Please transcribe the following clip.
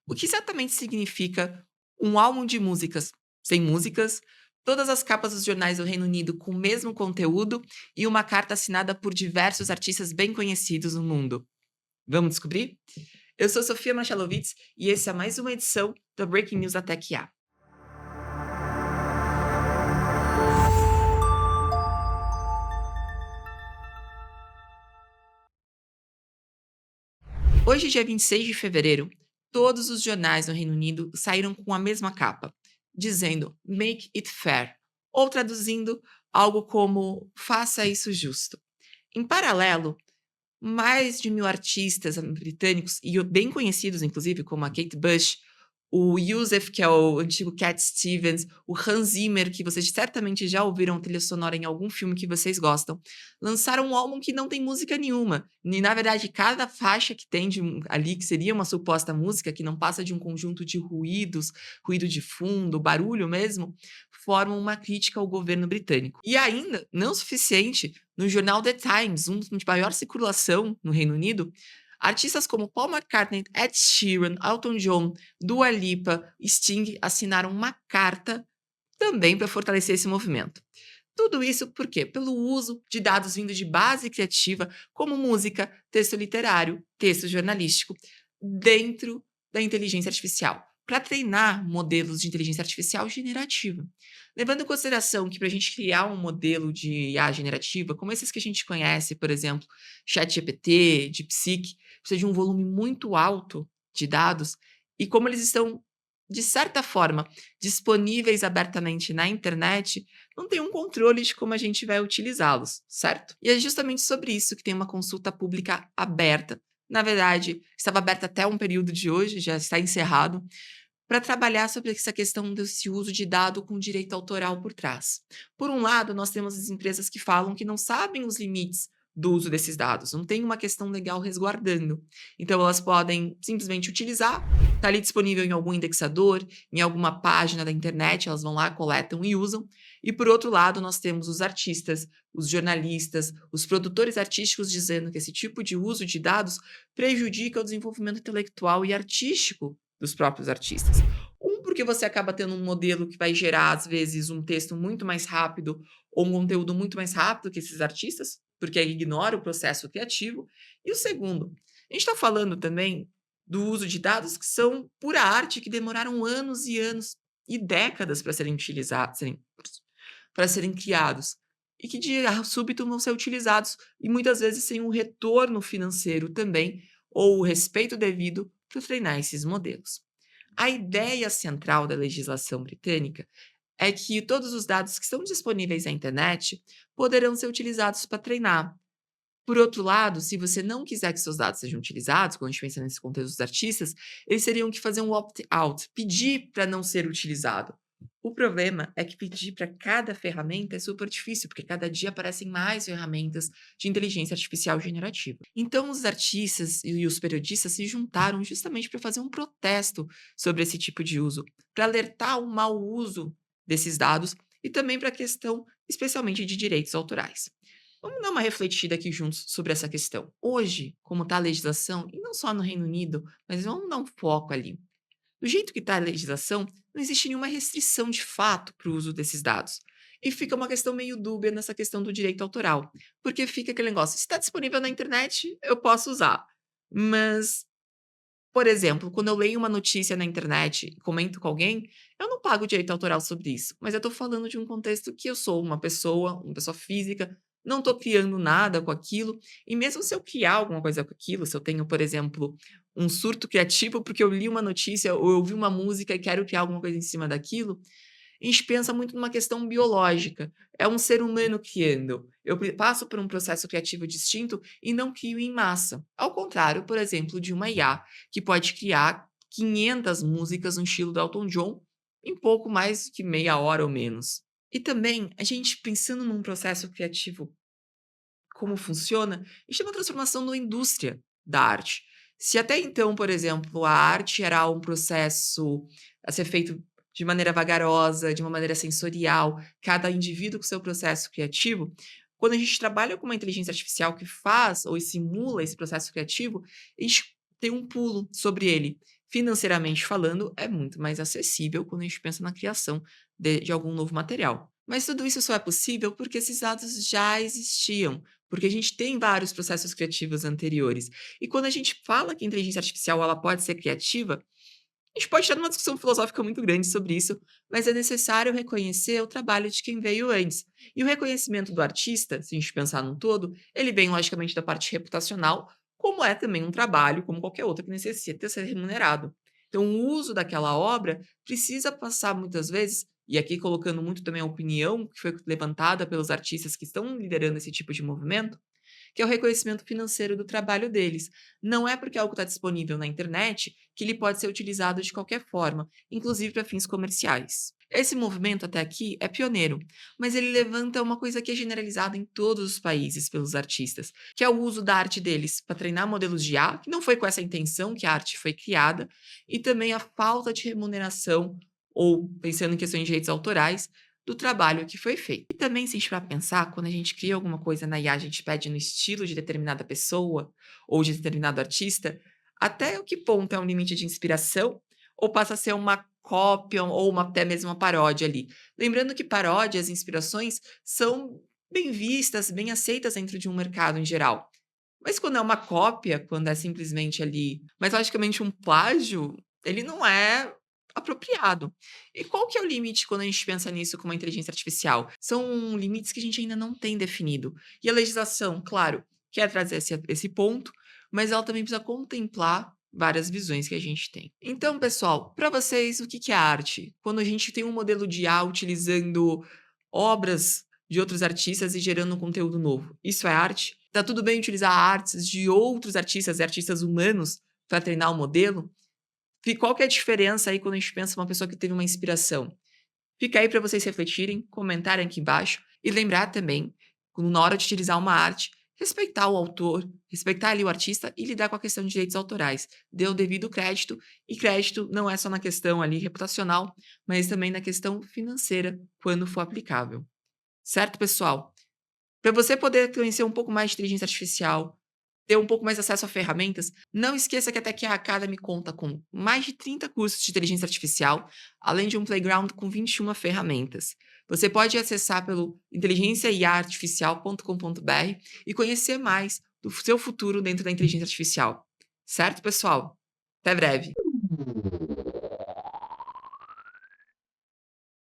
O que exatamente significa um álbum de músicas sem músicas, todas as capas dos jornais do Reino Unido com o mesmo conteúdo e uma carta assinada por diversos artistas bem conhecidos no mundo? Vamos descobrir? Eu sou Sofia Machalovitz e esse é mais uma edição do Breaking News da Tech A. Hoje, dia 26 de fevereiro, todos os jornais no Reino Unido saíram com a mesma capa, dizendo Make it fair, ou traduzindo algo como Faça isso justo. Em paralelo, mais de 1.000 artistas britânicos, e bem conhecidos, inclusive, como a Kate Bush, o Yusuf, que é o antigo Cat Stevens, o Hans Zimmer, que vocês certamente já ouviram a trilha sonora em algum filme que vocês gostam, lançaram um álbum que não tem música nenhuma. E, na verdade, cada faixa que tem ali, que seria uma suposta música, que não passa de um conjunto de ruídos, ruído de fundo, barulho mesmo, formam uma crítica ao governo britânico. E ainda, não o suficiente, no jornal The Times, um de maior circulação no Reino Unido, artistas como Paul McCartney, Ed Sheeran, Elton John, Dua Lipa, Sting assinaram uma carta também para fortalecer esse movimento. Tudo isso por quê? Pelo uso de dados vindos de base criativa, como música, texto literário, texto jornalístico, dentro da inteligência artificial, para treinar modelos de inteligência artificial generativa. Levando em consideração que para a gente criar um modelo de IA generativa, como esses que a gente conhece, por exemplo, ChatGPT, DeepSeek, precisa de um volume muito alto de dados, e como eles estão, de certa forma, disponíveis abertamente na internet, não tem um controle de como a gente vai utilizá-los, certo? E é justamente sobre isso que tem uma consulta pública aberta. Na verdade, estava aberta até um período de hoje, já está encerrado, para trabalhar sobre essa questão desse uso de dado com direito autoral por trás. Por um lado, nós temos as empresas que falam que não sabem os limites do uso desses dados, não tem uma questão legal resguardando. Então, elas podem simplesmente utilizar, está ali disponível em algum indexador, em alguma página da internet, elas vão lá, coletam e usam. E por outro lado, nós temos os artistas, os jornalistas, os produtores artísticos dizendo que esse tipo de uso de dados prejudica o desenvolvimento intelectual e artístico dos próprios artistas. Porque você acaba tendo um modelo que vai gerar, às vezes, um texto muito mais rápido ou um conteúdo muito mais rápido que esses artistas, porque aí ignora o processo criativo. E o segundo, a gente está falando também do uso de dados que são pura arte, que demoraram anos e anos e décadas para serem utilizados, para serem criados. E que de súbito vão ser utilizados e muitas vezes sem um retorno financeiro também, ou o respeito devido para treinar esses modelos. A ideia central da legislação britânica é que todos os dados que estão disponíveis na internet poderão ser utilizados para treinar. Por outro lado, se você não quiser que seus dados sejam utilizados, quando a gente pensa nesse contexto dos artistas, eles teriam que fazer um opt-out, pedir para não ser utilizado. O problema é que pedir para cada ferramenta é super difícil, porque cada dia aparecem mais ferramentas de inteligência artificial generativa. Então, os artistas e os periodistas se juntaram justamente para fazer um protesto sobre esse tipo de uso, para alertar o mau uso desses dados e também para a questão, especialmente, de direitos autorais. Vamos dar uma refletida aqui juntos sobre essa questão. Hoje, como está a legislação, e não só no Reino Unido, mas vamos dar um foco ali. Do jeito que está a legislação, não existe nenhuma restrição de fato para o uso desses dados. E fica uma questão meio dúbia nessa questão do direito autoral. Porque fica aquele negócio, se está disponível na internet, eu posso usar. Mas, por exemplo, quando eu leio uma notícia na internet e comento com alguém, eu não pago direito autoral sobre isso. Mas eu estou falando de um contexto que eu sou uma pessoa física, não estou criando nada com aquilo. E mesmo se eu criar alguma coisa com aquilo, se eu tenho, por exemplo, um surto criativo porque eu li uma notícia ou eu ouvi uma música e quero criar alguma coisa em cima daquilo, a gente pensa muito numa questão biológica. É um ser humano criando. Eu passo por um processo criativo distinto e não crio em massa. Ao contrário, por exemplo, de uma IA, que pode criar 500 músicas no estilo do Elton John em pouco mais que meia hora ou menos. E também, a gente pensando num processo criativo, como funciona, a gente tem uma transformação na indústria da arte. Se até então, por exemplo, a arte era um processo a ser feito de maneira vagarosa, de uma maneira sensorial, cada indivíduo com seu processo criativo, quando a gente trabalha com uma inteligência artificial que faz ou simula esse processo criativo, a gente tem um pulo sobre ele. Financeiramente falando, é muito mais acessível quando a gente pensa na criação de algum novo material. Mas tudo isso só é possível porque esses dados já existiam, porque a gente tem vários processos criativos anteriores. E quando a gente fala que a inteligência artificial ela pode ser criativa, a gente pode estar numa discussão filosófica muito grande sobre isso, mas é necessário reconhecer o trabalho de quem veio antes. E o reconhecimento do artista, se a gente pensar num todo, ele vem logicamente da parte reputacional, como é também um trabalho, como qualquer outro que necessita ser remunerado. Então, o uso daquela obra precisa passar muitas vezes, e aqui colocando muito também a opinião que foi levantada pelos artistas que estão liderando esse tipo de movimento, que é o reconhecimento financeiro do trabalho deles. Não é porque algo está disponível na internet que ele pode ser utilizado de qualquer forma, inclusive para fins comerciais. Esse movimento até aqui é pioneiro, mas ele levanta uma coisa que é generalizada em todos os países pelos artistas, que é o uso da arte deles para treinar modelos de IA, que não foi com essa intenção que a arte foi criada, e também a falta de remuneração, ou pensando em questões de direitos autorais, do trabalho que foi feito. E também, se a gente for pensar, quando a gente cria alguma coisa na IA, a gente pede no estilo de determinada pessoa ou de determinado artista, até o que ponto é um limite de inspiração ou passa a ser uma cópia ou até mesmo uma paródia ali. Lembrando que paródias e inspirações são bem vistas, bem aceitas dentro de um mercado em geral. Mas quando é uma cópia, quando é simplesmente ali, mas logicamente um plágio, ele não é apropriado. E qual que é o limite quando a gente pensa nisso com uma inteligência artificial? São limites que a gente ainda não tem definido. E a legislação, claro, quer trazer esse ponto, mas ela também precisa contemplar várias visões que a gente tem. Então, pessoal, para vocês, o que que é arte? Quando a gente tem um modelo de IA utilizando obras de outros artistas e gerando um conteúdo novo. Isso é arte? Tá tudo bem utilizar artes de outros artistas e artistas humanos para treinar o modelo? E qual que é a diferença aí quando a gente pensa uma pessoa que teve uma inspiração? Fica aí para vocês refletirem, comentarem aqui embaixo e lembrar também, na hora de utilizar uma arte, respeitar o autor, respeitar ali o artista e lidar com a questão de direitos autorais. Dê o devido crédito, e crédito não é só na questão ali reputacional, mas também na questão financeira, quando for aplicável. Certo, pessoal? Para você poder conhecer um pouco mais de inteligência artificial, ter um pouco mais acesso a ferramentas, não esqueça que a Tech Academy conta com mais de 30 cursos de inteligência artificial, além de um playground com 21 ferramentas. Você pode acessar pelo inteligenciaiartificial.com.br e conhecer mais do seu futuro dentro da inteligência artificial. Certo, pessoal? Até breve!